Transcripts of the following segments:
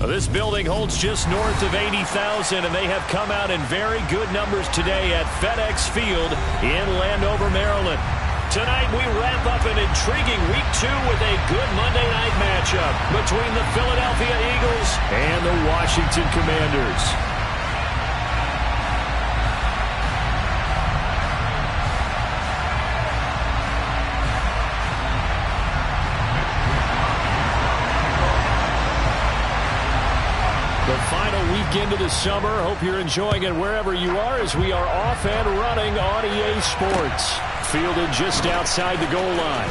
This building holds just north of 80,000, and they have come out in very good numbers today at FedEx Field in Landover, Maryland. Tonight we wrap up an intriguing Week 2 with a good Monday night matchup between the Philadelphia Eagles and the Washington Commanders. The final weekend of the summer. Hope you're enjoying it wherever you are as we are off and running on EA Sports. Fielded just outside the goal line.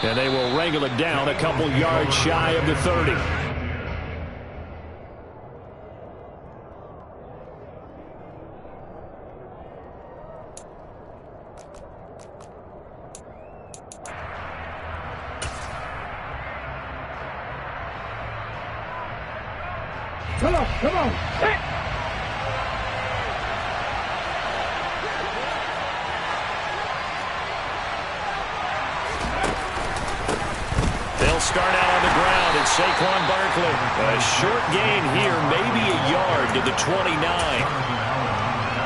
And they will wrangle it down a couple yards shy of the 30. Come on, come on. Hey. They'll start out on the ground. It's Saquon Barkley. A short gain here, maybe a yard to the 29.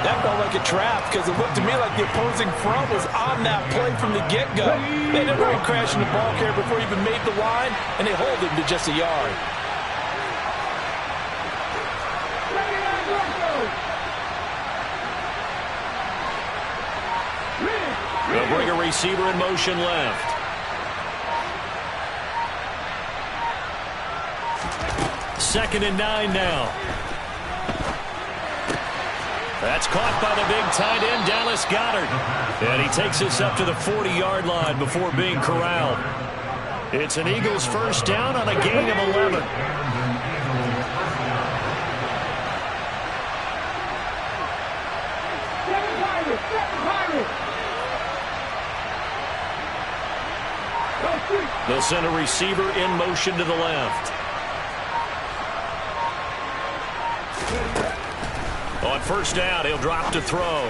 That felt like a trap because it looked to me like the opposing front was on that play from the get-go. They didn't really crash in the ball carrier before he even made the line, and they hold him to just a yard. They'll bring a receiver in motion left. Second and 9 now. That's caught by the big tight end, Dallas Goedert. And he takes us up to the 40-yard line before being corralled. It's an Eagles first down on a gain of 11. They'll send a receiver in motion to the left. On first down, he'll drop to throw.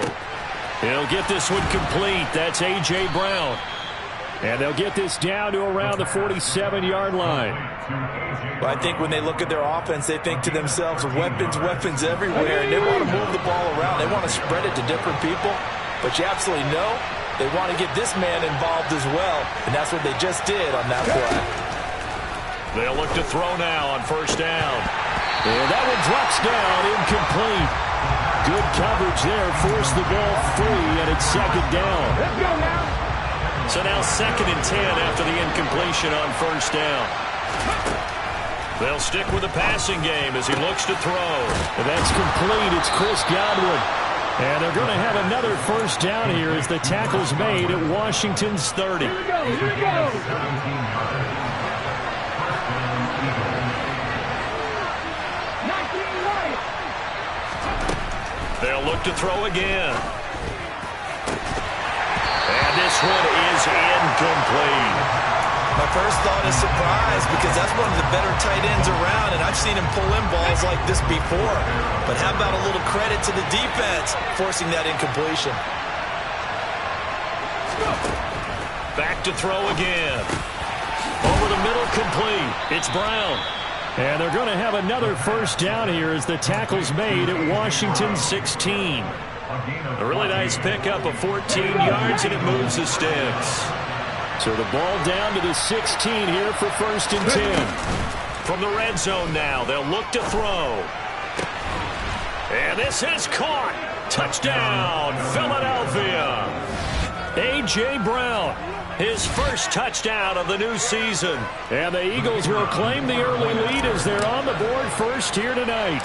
He'll get this one complete. That's A.J. Brown. And they'll get this down to around the 47-yard line. Well, I think when they look at their offense, they think to themselves, weapons, weapons everywhere, and they want to move the ball around. They want to spread it to different people. But you absolutely know they want to get this man involved as well, and that's what they just did on that play. They'll look to throw now on first down. And that one drops down, incomplete. Good coverage there, forced the ball free, and it's second down. Let's go now. So now second and 10 after the incompletion on first down. They'll stick with the passing game as he looks to throw. And that's complete. It's Chris Godwin. And they're going to have another first down here as the tackle's made at Washington's 30. Here we go, here we go. They'll look to throw again. And this one is incomplete. My first thought is surprise because that's one of the better tight ends around, and I've seen him pull in balls like this before. But how about a little credit to the defense forcing that incompletion? Back to throw again. Over the middle, complete. It's Brown. And they're going to have another first down here as the tackle's made at Washington 16. A really nice pickup of 14 yards, and it moves the sticks. So the ball down to the 16 here for first and 10. From the red zone now, they'll look to throw. And this is caught. Touchdown, Philadelphia. A.J. Brown, his first touchdown of the new season. And the Eagles will claim the early lead as they're on the board first here tonight.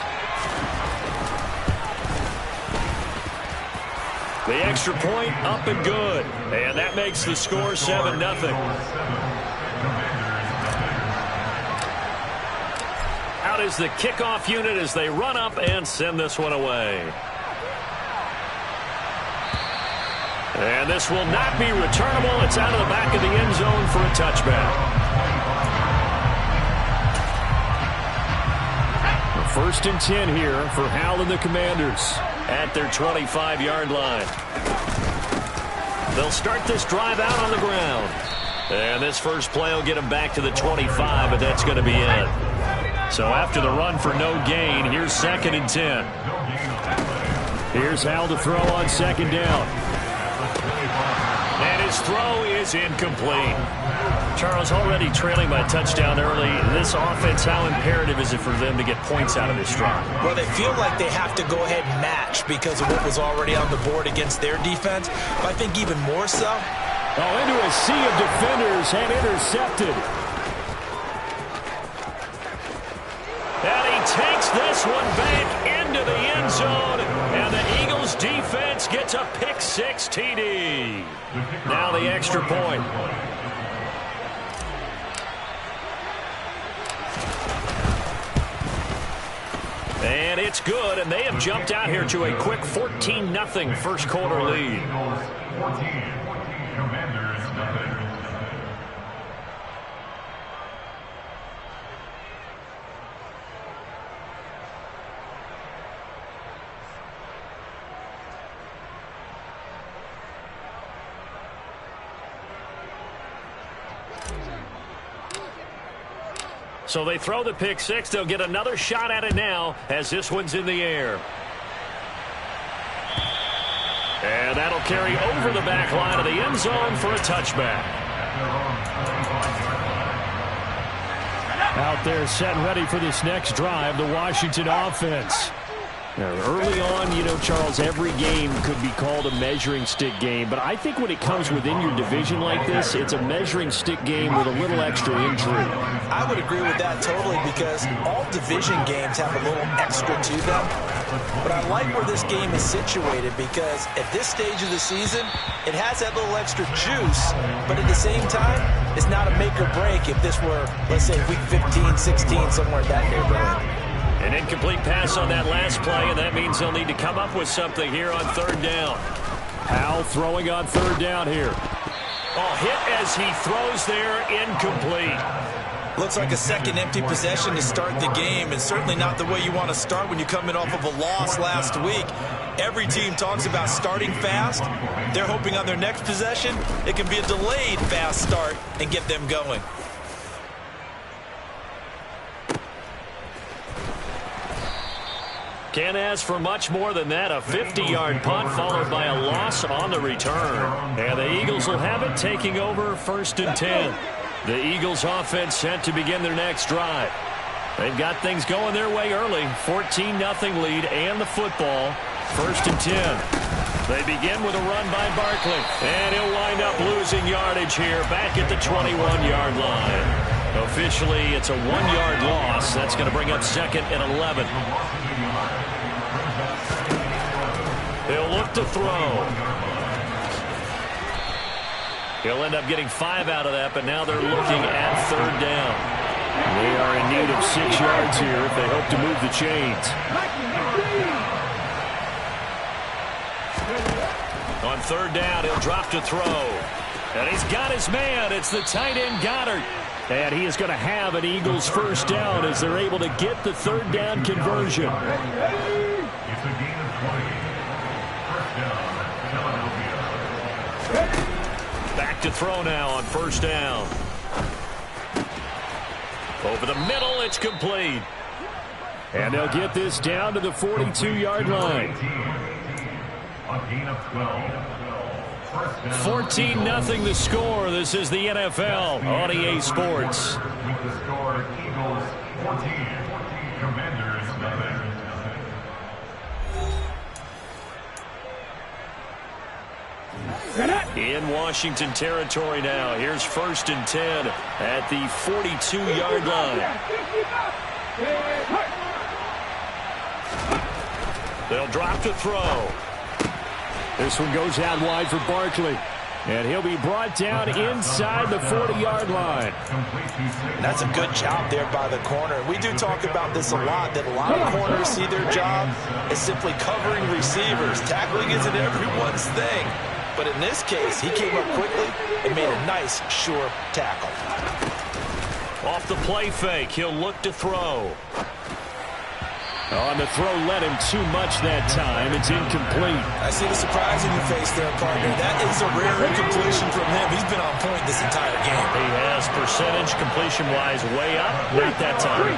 The extra point up and good. And that makes the score 7-0. Out is the kickoff unit as they run up and send this one away. And this will not be returnable. It's out of the back of the end zone for a touchback. First and 10 here for Hal and the Commanders at their 25-yard line. They'll start this drive out on the ground. And this first play will get them back to the 25, but that's going to be it. So after the run for no gain, here's 2nd and 10. Here's Hal to throw on 2nd down. And his throw is incomplete. Charles, already trailing by a touchdown early. This offense, how imperative is it for them to get points out of this drive? Well, they feel like they have to go ahead and match because of what was already on the board against their defense. But I think even more so. Oh, into a sea of defenders and intercepted. And he takes this one back into the end zone. And the Eagles defense gets a pick-6 TD. Now the extra point. And it's good, and they have jumped out here to a quick 14-0 first quarter lead. So they throw the pick-6. They'll get another shot at it now as this one's in the air. And that'll carry over the back line of the end zone for a touchback. Out there set and ready for this next drive, the Washington offense. Now, early on, you know, Charles, every game could be called a measuring stick game. But I think when it comes within your division like this, it's a measuring stick game with a little extra intrigue. I would agree with that totally because all division games have a little extra to them. But I like where this game is situated because at this stage of the season, it has that little extra juice. But at the same time, it's not a make or break if this were, let's say, week 15, 16, somewhere in that neighborhood. An incomplete pass on that last play, and that means they'll need to come up with something here on 3rd down. Hal throwing on 3rd down here. Oh, hit as he throws there, incomplete. Looks like a second empty possession to start the game, and certainly not the way you want to start when you're coming off of a loss last week. Every team talks about starting fast. They're hoping on their next possession, it can be a delayed fast start and get them going. Can't ask for much more than that. A 50-yard punt followed by a loss on the return. And the Eagles will have it, taking over 1st and 10. The Eagles offense set to begin their next drive. They've got things going their way early. 14-0 lead and the football. 1st and 10. They begin with a run by Barkley. And he'll wind up losing yardage here back at the 21-yard line. Officially, it's a 1-yard loss. That's going to bring up 2nd and 11. He'll look to throw. He'll end up getting 5 out of that, but now they're looking at 3rd down. They are in need of 6 yards here if they hope to move the chains. On 3rd down, he'll drop to throw. And he's got his man. It's the tight end, Goddard. And he is going to have an Eagles 1st down as they're able to get the 3rd down conversion. Back to throw now on 1st down. Over the middle, it's complete. And they'll get this down to the 42-yard line. 14-0 the score. This is the NFL on EA Sports. In Washington territory now. Here's 1st and 10 at the 42-yard line. They'll drop to throw. This one goes out wide for Barkley. And he'll be brought down inside the 40-yard line. That's a good job there by the corner. We do talk about this a lot, that a lot of corners see their job as simply covering receivers. Tackling isn't everyone's thing. But in this case, he came up quickly and made a nice, sure tackle. Off the play fake, he'll look to throw. On the throw led him too much that time. It's incomplete. I see the surprise in your face there, partner. That is a rare incompletion from him. He's been on point this entire game. He has percentage completion-wise way up. Not that time.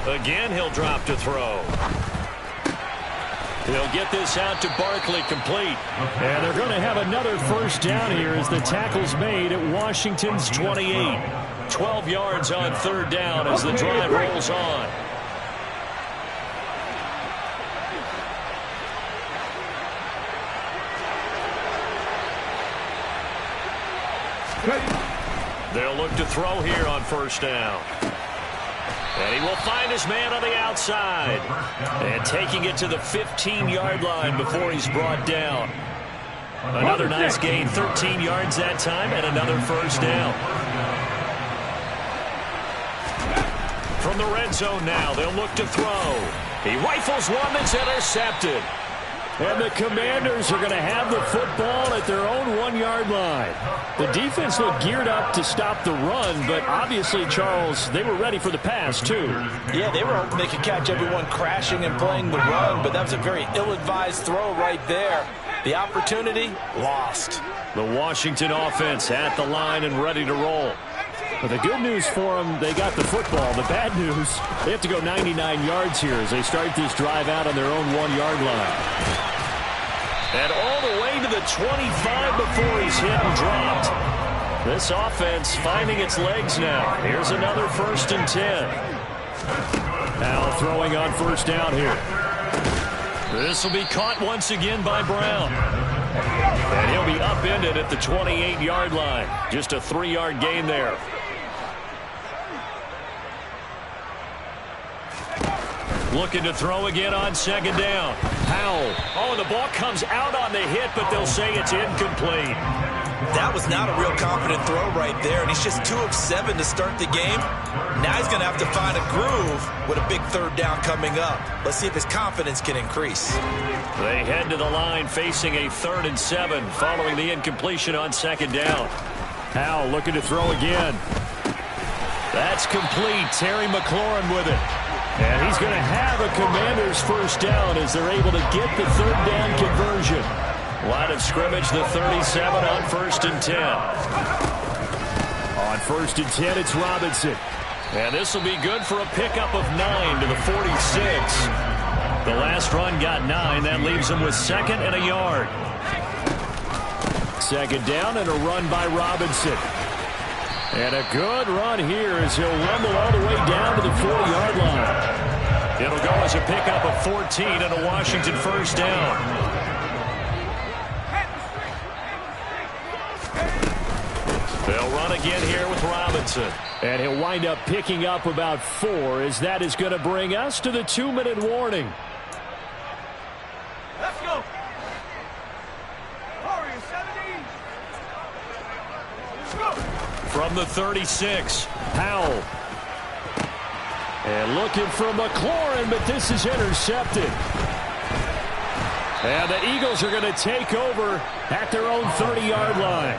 Again, he'll drop to throw. They'll get this out to Barkley, complete. And they're going to have another first down here as the tackle's made at Washington's 28. 12 yards on third down as the drive rolls on. They'll look to throw here on first down. And he will find his man on the outside. And taking it to the 15-yard line before he's brought down. Another nice gain, 13 yards that time, and another first down. From the red zone now, they'll look to throw. He rifles one that's intercepted. And the Commanders are going to have the football at their own 1-yard line. The defense looked geared up to stop the run, but obviously, Charles, they were ready for the pass, too. Yeah, they were hoping they could catch everyone crashing and playing the run, but that was a very ill-advised throw right there. The opportunity, lost. The Washington offense at the line and ready to roll. But the good news for them, they got the football. The bad news, they have to go 99 yards here as they start this drive out on their own 1-yard line. And all the way to the 25 before he's hit and dropped. This offense finding its legs now. Here's another 1st and 10. Now throwing on first down here. This will be caught once again by Brown. And he'll be upended at the 28-yard line. Just a 3-yard gain there. Looking to throw again on second down. Powell. Oh, the ball comes out on the hit, but they'll say it's incomplete. That was not a real confident throw right there, and he's just 2 of 7 to start the game. Now he's going to have to find a groove with a big third down coming up. Let's see if his confidence can increase. They head to the line facing a 3rd and 7 following the incompletion on second down. Powell looking to throw again. That's complete. Terry McLaurin with it. And he's going to have a Commanders first down as they're able to get the third down conversion. Line of scrimmage, the 37 on 1st and 10. On 1st and 10, it's Robinson. And this will be good for a pickup of 9 to the 46. The last run got 9. That leaves him with 2nd and a yard. Second down and a run by Robinson. And a good run here as he'll rumble all the way down to the 40-yard line. It'll go as a pickup of 14 and a Washington first down. They'll run again here with Robinson. And he'll wind up picking up about 4 as that is going to bring us to the 2-minute warning. Let's go. Warriors 17. Let's go. From the 36, Powell. And looking for McLaurin, but this is intercepted. And the Eagles are going to take over at their own 30-yard line.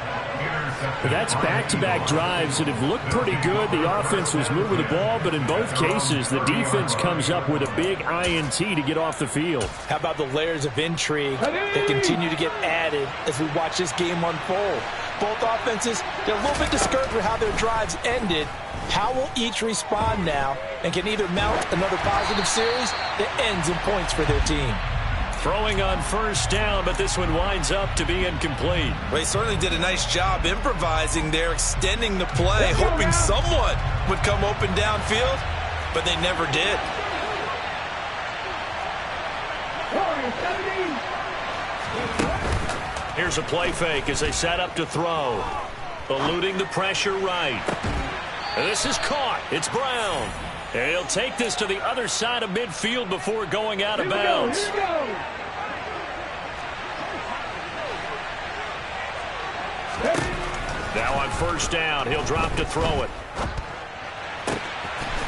But that's back-to-back drives that have looked pretty good. The offense was moving the ball, but in both cases, the defense comes up with a big INT to get off the field. How about the layers of intrigue that continue to get added as we watch this game unfold? Both offenses, they're a little bit discouraged with how their drives ended. How will each respond now and can either mount another positive series that ends in points for their team? Throwing on first down, but this one winds up to be incomplete. Well, he certainly did a nice job improvising there, extending the play, hoping someone would come open downfield, but they never did. Here's a play fake as they set up to throw. Eluding the pressure right. And this is caught. It's Brown. And he'll take this to the other side of midfield before going out of bounds. Now on first down, he'll drop to throw it.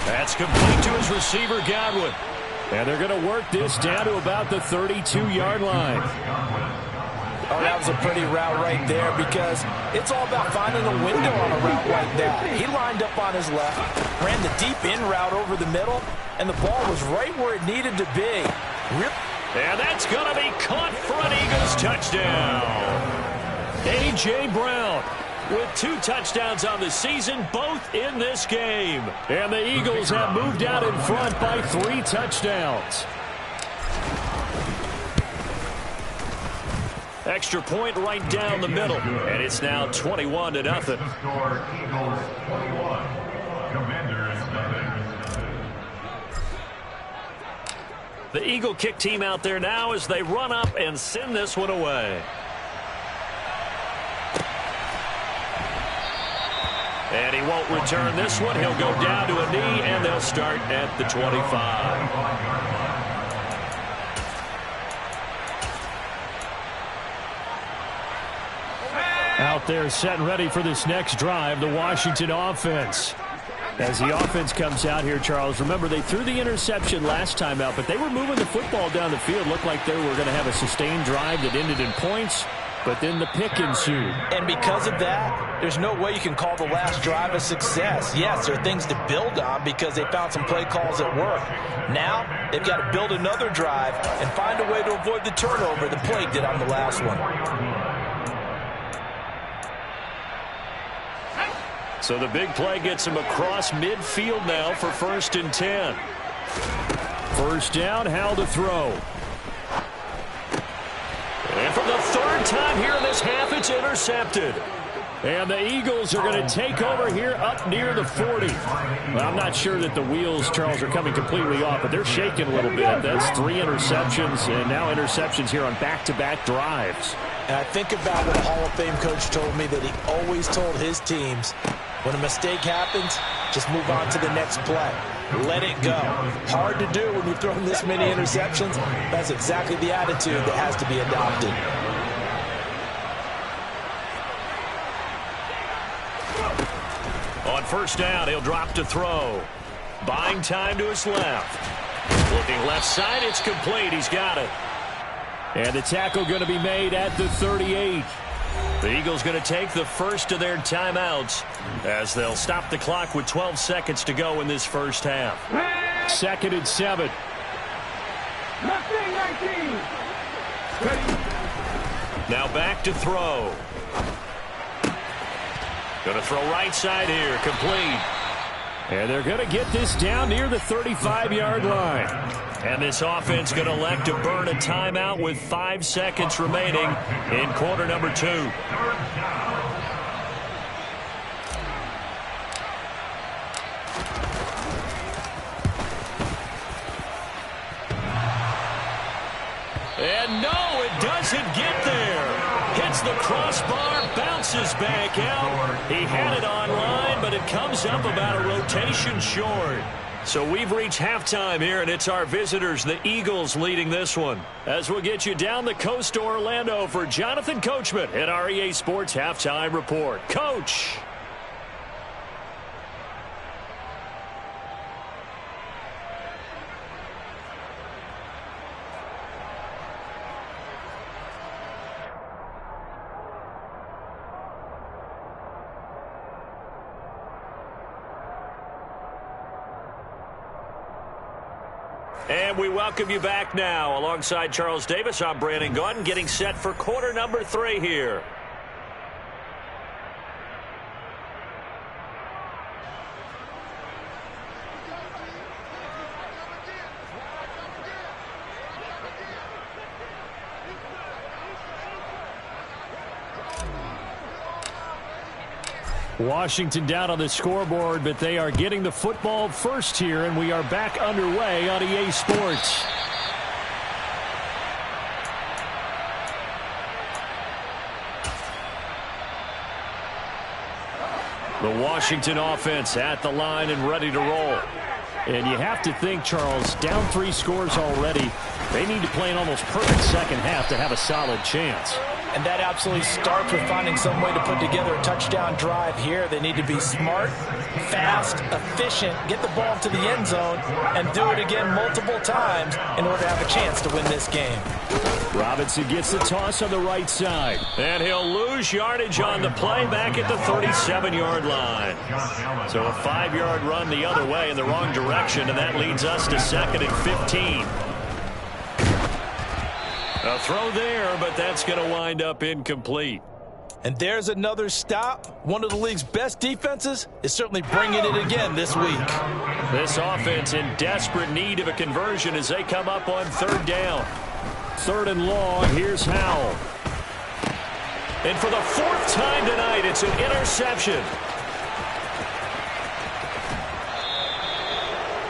That's complete to his receiver, Godwin. And they're going to work this down to about the 32-yard line. Oh, that was a pretty route right there because it's all about finding a window on a route like that. He lined up on his left, ran the deep in route over the middle, and the ball was right where it needed to be. And that's going to be caught for an Eagles touchdown. A.J. Brown with 2 touchdowns on the season, both in this game. And the Eagles have moved out in front by 3 touchdowns. Extra point right down the middle, and it's now 21-0. The Eagle kick team out there now as they run up and send this one away. And he won't return this one. He'll go down to a knee, and they'll start at the 25. Out there set and ready for this next drive, the Washington offense. As the offense comes out here, Charles, remember they threw the interception last time out, but they were moving the football down the field. Looked like they were going to have a sustained drive that ended in points, but then the pick ensued. And because of that, there's no way you can call the last drive a success. Yes, there are things to build on because they found some play calls that work. Now, they've got to build another drive and find a way to avoid the turnover the play did on the last one. So the big play gets him across midfield now for 1st and 10. First down, Howell to throw. And for the 3rd time here in this half, it's intercepted. And the Eagles are going to take over here up near the 40. Well, I'm not sure that the wheels, Charles, are coming completely off, but they're shaking a little bit. That's 3 interceptions, and now interceptions here on back-to-back drives. And I think about what a Hall of Fame coach told me, that he always told his teams, when a mistake happens, just move on to the next play. Let it go. Hard to do when you've thrown this many interceptions. That's exactly the attitude that has to be adopted. On 1st down, he'll drop to throw. Buying time to his left. Looking left side, it's complete. He's got it. And the tackle going to be made at the 38. The Eagles going to take the first of their timeouts as they'll stop the clock with 12 seconds to go in this first half. 2nd and 7. Now back to throw. Going to throw right side here, complete. And they're going to get this down near the 35-yard line. And this offense going to elect to burn a timeout with 5 seconds remaining in quarter number 2. And no, it doesn't get there. Hits the crossbar, bounces back out. He had it on line, but it comes up about a rotation short. So we've reached halftime here, and it's our visitors, the Eagles, leading this one. As we'll get you down the coast to Orlando for Jonathan Coachman at our EA Sports Halftime Report. Coach. And we welcome you back now. Alongside Charles Davis, I'm Brandon Gaudin, getting set for quarter number 3 here. Washington down on the scoreboard, but they are getting the football first here, and we are back underway on EA Sports. The Washington offense at the line and ready to roll. And you have to think, Charles, down 3 scores already. They need to play an almost perfect second half to have a solid chance. And that absolutely starts with finding some way to put together a touchdown drive here. They need to be smart, fast, efficient, get the ball to the end zone, and do it again multiple times in order to have a chance to win this game. Robinson gets the toss on the right side. And he'll lose yardage on the play back at the 37-yard line. So a 5-yard run the other way in the wrong direction, and that leads us to 2nd and 15. A throw there, but that's going to wind up incomplete. And there's another stop. One of the league's best defenses is certainly bringing it again this week. This offense in desperate need of a conversion as they come up on third down. Third and long, here's Howell. And for the fourth time tonight, it's an interception.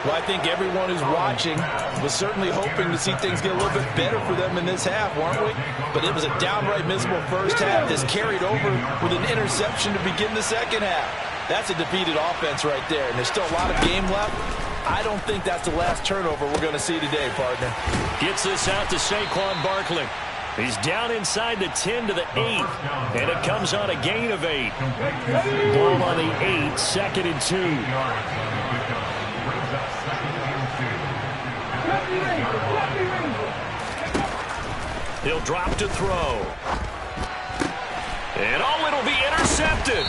Well, I think everyone who's watching was certainly hoping to see things get a little bit better for them in this half, weren't we? But it was a downright miserable first half that's carried over with an interception to begin the second half. That's a defeated offense right there, and there's still a lot of game left. I don't think that's the last turnover we're going to see today, partner. Gets this out to Saquon Barkley. He's down inside the 10 to the 8, and it comes on a gain of 8. Ball on the 8, 2nd and 2. He'll drop to throw. And it'll be intercepted.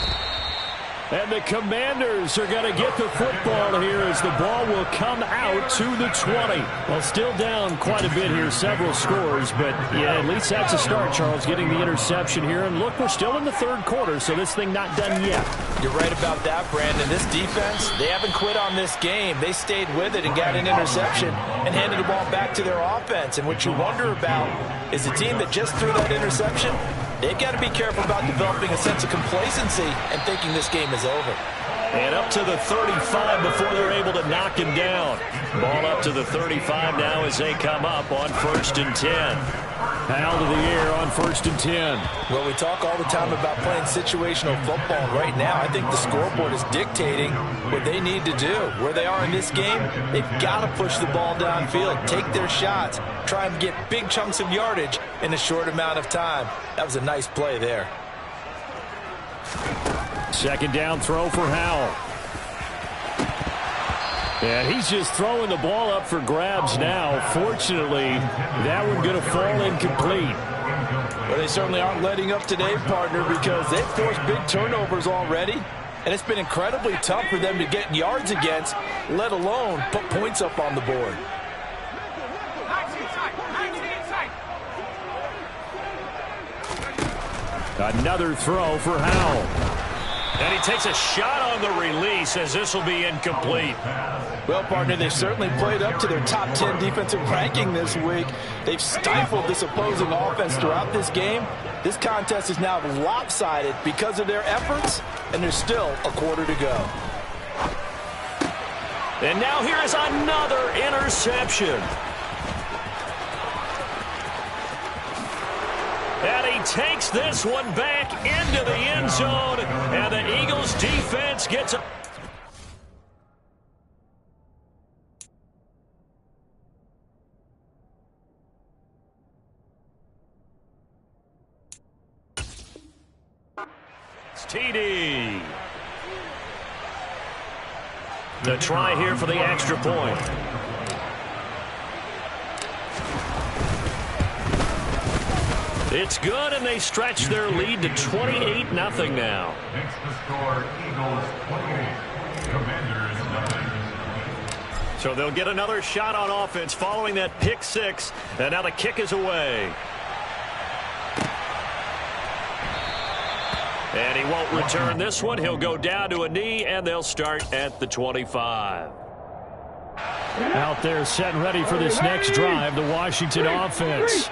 And the Commanders are going to get the football here as the ball will come out to the 20. Well, still down quite a bit here, several scores, but yeah, at least that's a start, Charles, getting the interception here. And look, we're still in the third quarter, so this thing not done yet. You're right about that, Brandon. This defense, they haven't quit on this game. They stayed with it and got an interception and handed the ball back to their offense. And what you wonder about is the team that just threw that interception, they've got to be careful about developing a sense of complacency and thinking this game is over. And up to the 35 before they're able to knock him down. Ball up to the 35 now as they come up on 1st and 10. Howell to the air on 1st and 10. Well, we talk all the time about playing situational football. Right now, I think the scoreboard is dictating what they need to do. Where they are in this game, they've got to push the ball downfield, take their shots, try and get big chunks of yardage in a short amount of time. That was a nice play there. Second down throw for Howell. And he's just throwing the ball up for grabs now. Fortunately, that one going to fall incomplete. Well, they certainly aren't letting up today, partner, because they've forced big turnovers already. And it's been incredibly tough for them to get yards against, let alone put points up on the board. Another throw for Howell. And he takes a shot on the release as this will be incomplete. Well, partner, they've certainly played up to their top 10 defensive ranking this week. They've stifled this opposing offense throughout this game. This contest is now lopsided because of their efforts, and there's still a quarter to go. And now here is another interception. And he takes this one back into the end zone. And the Eagles defense gets a... It's TD. The try here for the extra point. It's good, and they stretch their lead to 28-0 now. Makes the score Eagles 28, Commanders 9. So they'll get another shot on offense following that pick six, and now the kick is away. And he won't return this one. He'll go down to a knee, and they'll start at the 25. Out there set and ready for this next drive, the Washington offense.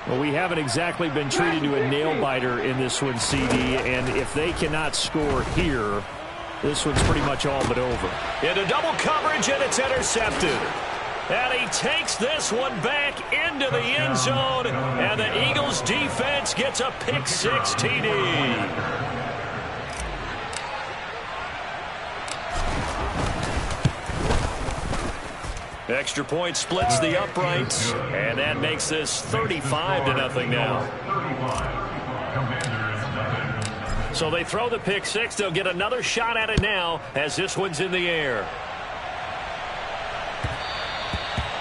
Well, we haven't exactly been treated to a nail-biter in this one, CD, and if they cannot score here, this one's pretty much all but over. Into double coverage, and it's intercepted. And he takes this one back into the end zone, and the Eagles defense gets a pick six TD. Extra point splits the uprights, and that makes this 35-0 now. So they throw the pick six. They'll get another shot at it now as this one's in the air.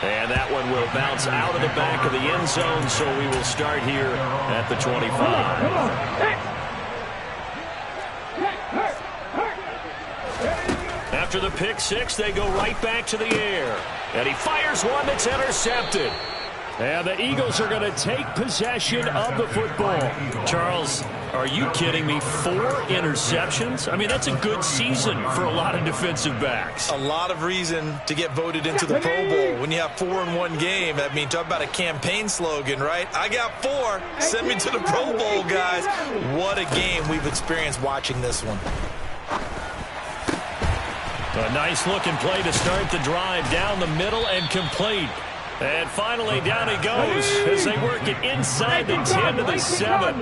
And that one will bounce out of the back of the end zone, so we will start here at the 25. After the pick six, they go right back to the air. And he fires one that's intercepted. And the Eagles are going to take possession of the football. Charles, Are you kidding me? 4 interceptions? I mean, that's a good season for a lot of defensive backs. A lot of reason to get voted into the Pro Bowl. When you have 4 in one game, I mean, talk about a campaign slogan, right? I got 4. Send me to the Pro Bowl, guys. What a game we've experienced watching this one. A nice-looking play to start the drive down the middle and complete. And finally, down he goes as they work it inside the 10 to the 7.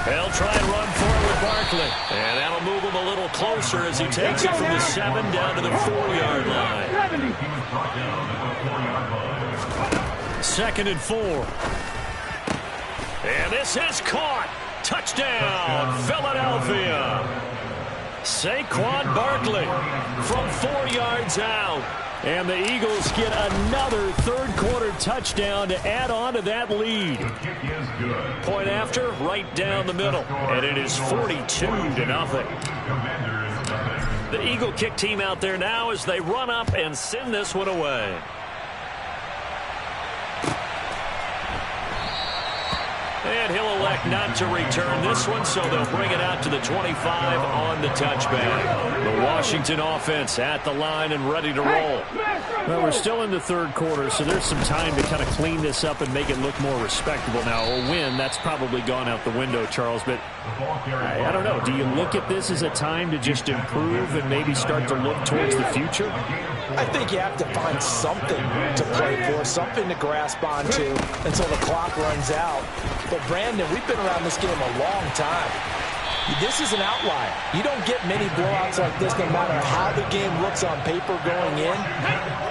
They'll try and run forward Barkley. And that'll move him a little closer as he takes it from the 7 down to the 4-yard line. 2nd and 4. And this is caught. Touchdown, Philadelphia. Saquon Barkley from 4 yards out. And the Eagles get another third-quarter touchdown to add on to that lead. Point after, right down the middle. And it is 42-0. The Eagle kick team out there now as they run up and send this one away. And he'll elect not to return this one, so they'll bring it out to the 25 on the touchback. The Washington offense at the line and ready to roll. Well, we're still in the third quarter, so there's some time to kind of clean this up and make it look more respectable. Now, a win, that's probably gone out the window, Charles, but I don't know. Do you look at this as a time to just improve and maybe start to look towards the future? I think you have to find something to play for, something to grasp onto until the clock runs out. But, Brandon, we've been around this game a long time. This is an outlier. You don't get many blowouts like this no matter how the game looks on paper going in.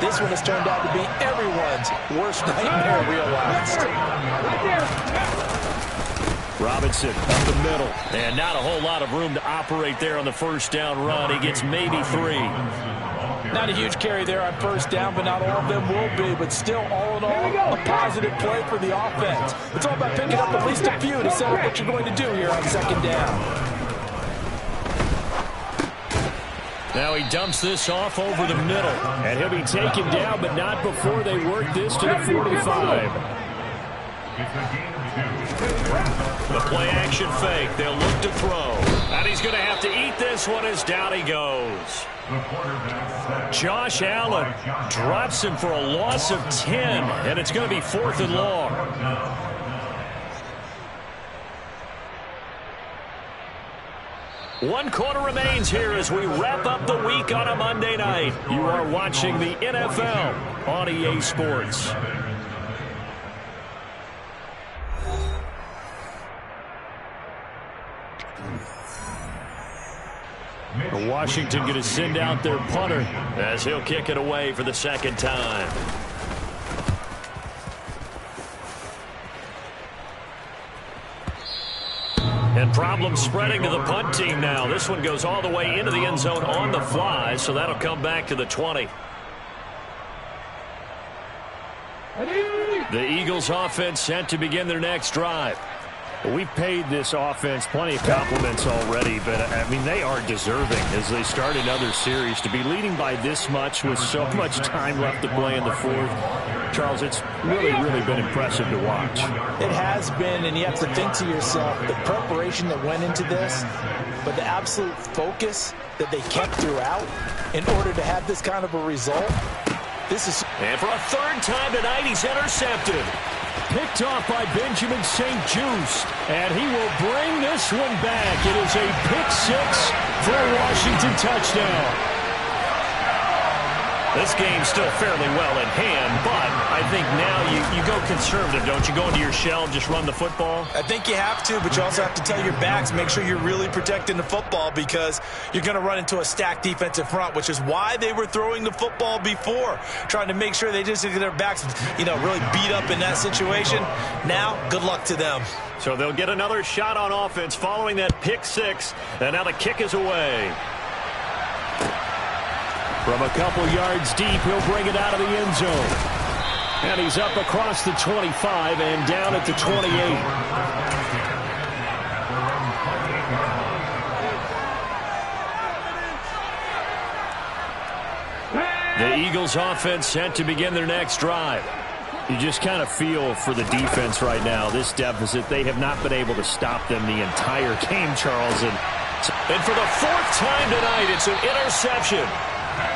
This one has turned out to be everyone's worst nightmare realized. Robinson up the middle. And not a whole lot of room to operate there on the first down run. He gets maybe 3. Not a huge carry there on first down, but not all of them will be. But still, all in all, a positive play for the offense. It's all about picking up at least a few to set up what you're going to do here on second down. Now he dumps this off over the middle. And he'll be taken down, but not before they work this to the 45. The play-action fake. They'll look to throw. And he's going to have to eat this one as down he goes. Josh Allen drops him for a loss of 10, and it's going to be 4th and long. One quarter remains here as we wrap up the week on a Monday night. You are watching the NFL on EA Sports. Washington going to send out their punter as he'll kick it away for the second time. And problems spreading to the punt team now. This one goes all the way into the end zone on the fly, so that'll come back to the 20. The Eagles offense set to begin their next drive. We've paid this offense plenty of compliments already, but, I mean, they are deserving as they start another series. To be leading by this much with so much time left to play in the fourth, Charles, it's really been impressive to watch. It has been, and you have to think to yourself, the preparation that went into this, but the absolute focus that they kept throughout in order to have this kind of a result. This is... And for a third time tonight, he's intercepted. Picked off by Benjamin St-Juste, and he will bring this one back. It is a pick 6 for a Washington touchdown. This game's still fairly well in hand, but I think now you go conservative, don't you? Go into your shell and just run the football? I think you have to, but you also have to tell your backs, make sure you're really protecting the football because you're going to run into a stacked defensive front, which is why they were throwing the football before, trying to make sure they just get their backs, really beat up in that situation. Now, good luck to them. So they'll get another shot on offense following that pick 6, and now the kick is away. From a couple yards deep, he'll bring it out of the end zone. And he's up across the 25 and down at the 28. The Eagles offense set to begin their next drive. You just kind of feel for the defense right now. This deficit, they have not been able to stop them the entire game, Charles. And for the fourth time tonight, it's an interception.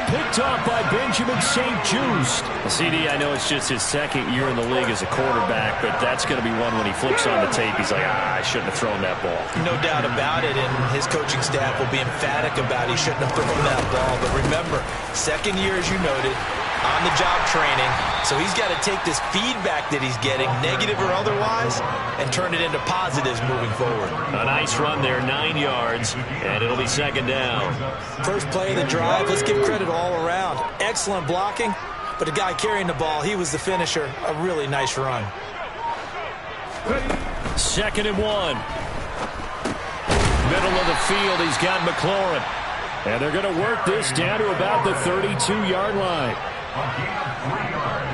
Picked off by Benjamin St-Juste. CD, I know it's just his second year in the league as a quarterback, but that's going to be one when he flips on the tape. He's like, I shouldn't have thrown that ball. No doubt about it, and his coaching staff will be emphatic about he shouldn't have thrown that ball. But remember, second year, as you noted, on-the-job training, so he's got to take this feedback that he's getting, negative or otherwise, and turn it into positives moving forward. A nice run there, 9 yards, and it'll be second down. First play of the drive, let's give credit all around. Excellent blocking, but the guy carrying the ball, he was the finisher. A really nice run. 2nd and 1. Middle of the field, he's got McLaurin. And they're going to work this down to about the 32-yard line. A gain of 3 yards.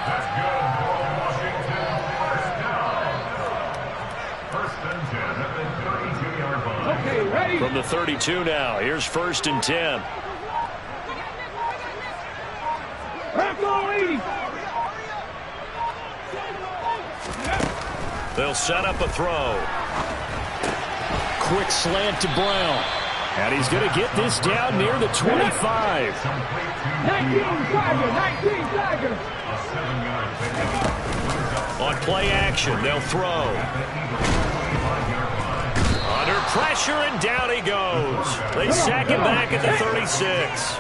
That's good for Washington. First down. 1st and 10 at the 32-yard line. Okay, ready. From the 32 now, here's 1st and 10. They'll set up a throw. Quick slant to Brown. And he's going to get this down near the 25. 19 Tiger. On play action, they'll throw. Under pressure, and down he goes. They sack him back at the 36.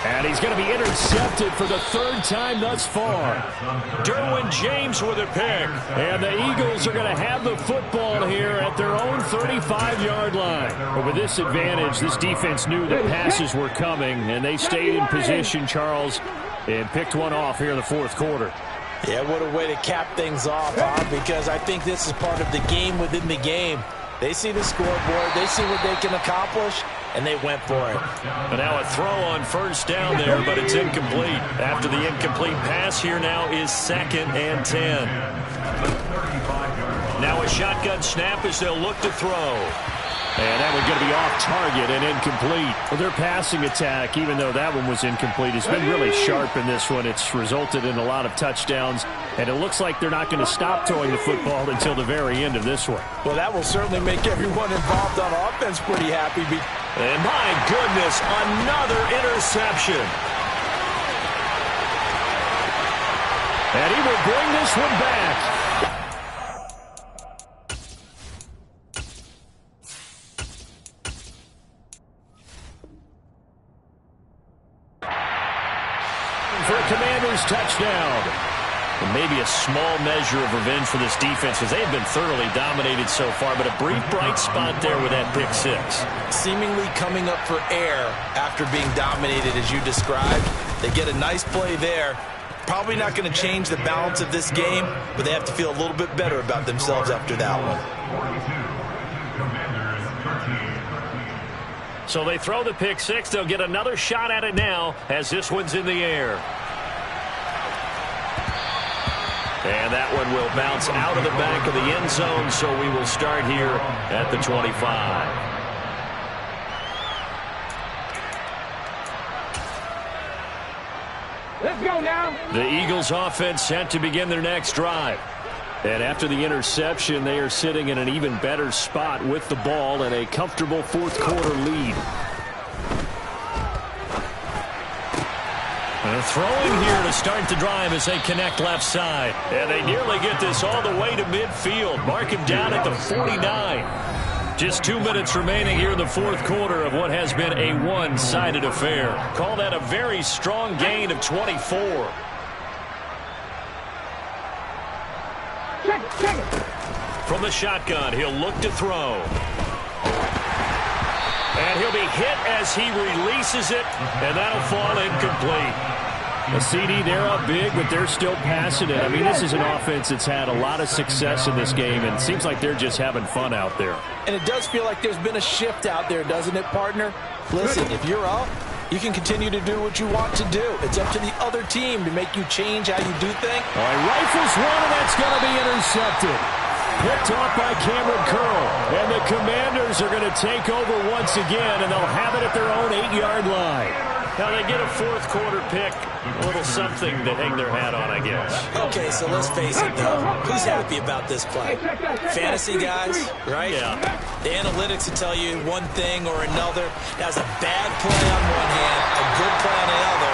And he's going to be intercepted for the 3rd time thus far. Derwin James with a pick. And the Eagles are going to have the football here at their own 35-yard line. But with this advantage, this defense knew that passes were coming, and they stayed in position, Charles, and picked one off here in the 4th quarter. Yeah, what a way to cap things off, huh? Because I think this is part of the game within the game. They see the scoreboard, they see what they can accomplish, and they went for it. But now a throw on 1st down there, but it's incomplete. After the incomplete pass, here now is 2nd and 10. Now a shotgun snap as they'll look to throw. And that one's going to be off target and incomplete. Well, their passing attack, even though that one was incomplete, has been really sharp in this one. It's resulted in a lot of touchdowns, and it looks like they're not going to stop throwing the football until the very end of this one. Well, that will certainly make everyone involved on offense pretty happy. And my goodness, another interception. And he will bring this one back. For a Commanders touchdown. And maybe a small measure of revenge for this defense because they have been thoroughly dominated so far, but a brief bright spot there with that pick 6. Seemingly coming up for air after being dominated as you described. They get a nice play there. Probably not going to change the balance of this game, but they have to feel a little bit better about themselves after that one. So they throw the pick 6. They'll get another shot at it now as this one's in the air. And that one will bounce out of the back of the end zone, so we will start here at the 25. Let's go now. The Eagles offense set to begin their next drive. And after the interception, they are sitting in an even better spot with the ball and a comfortable 4th quarter lead. And throwing here to start the drive as they connect left side. And they nearly get this all the way to midfield. Mark him down at the 49. Just 2 minutes remaining here in the 4th quarter of what has been a one-sided affair. Call that a very strong gain of 24. From the shotgun, he'll look to throw. And he'll be hit as he releases it, and that'll fall incomplete. A CD, they're up big, but they're still passing it. I mean, this is an offense that's had a lot of success in this game, and it seems like they're just having fun out there. And it does feel like there's been a shift out there, doesn't it, partner? Listen, if you're up, you can continue to do what you want to do. It's up to the other team to make you change how you do things. All right, rifles one, and that's going to be intercepted. Picked off by Cameron Curl. And the Commanders are going to take over once again, and they'll have it at their own 8-yard line. Now they get a fourth quarter pick. A little something to hang their hat on, I guess. Okay, so let's face it, though. Who's happy about this play? Fantasy guys, right? Yeah. The analytics will tell you one thing or another. That was a bad play on one hand, a good play on the other,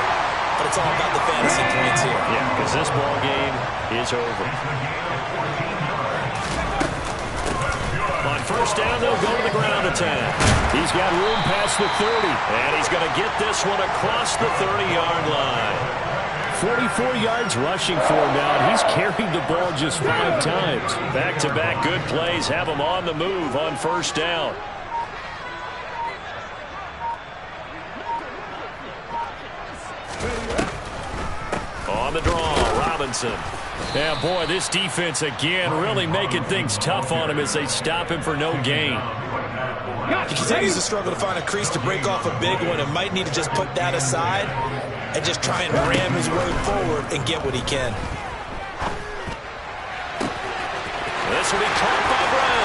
but it's all about the fantasy points here. Yeah, because this ball game is over. On first down, they'll go to the ground attack. He's got room past the 30. And he's going to get this one across the 30-yard line. 44 yards rushing for him now, and he's carried the ball just 5 times. Back-to-back good plays have him on the move on first down. On the draw, Robinson. Yeah, boy, this defense again really making things tough on him as they stop him for no gain. He continues to struggle to find a crease to break off a big one and might need to just put that aside and just try and ram his way forward and get what he can. This will be caught by Brown.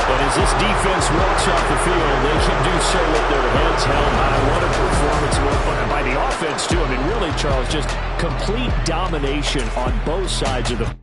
And as this defense walks off the field, they can do so with their heads held high. What a performance by the offense, too. I mean, really, Charles, just complete domination on both sides of the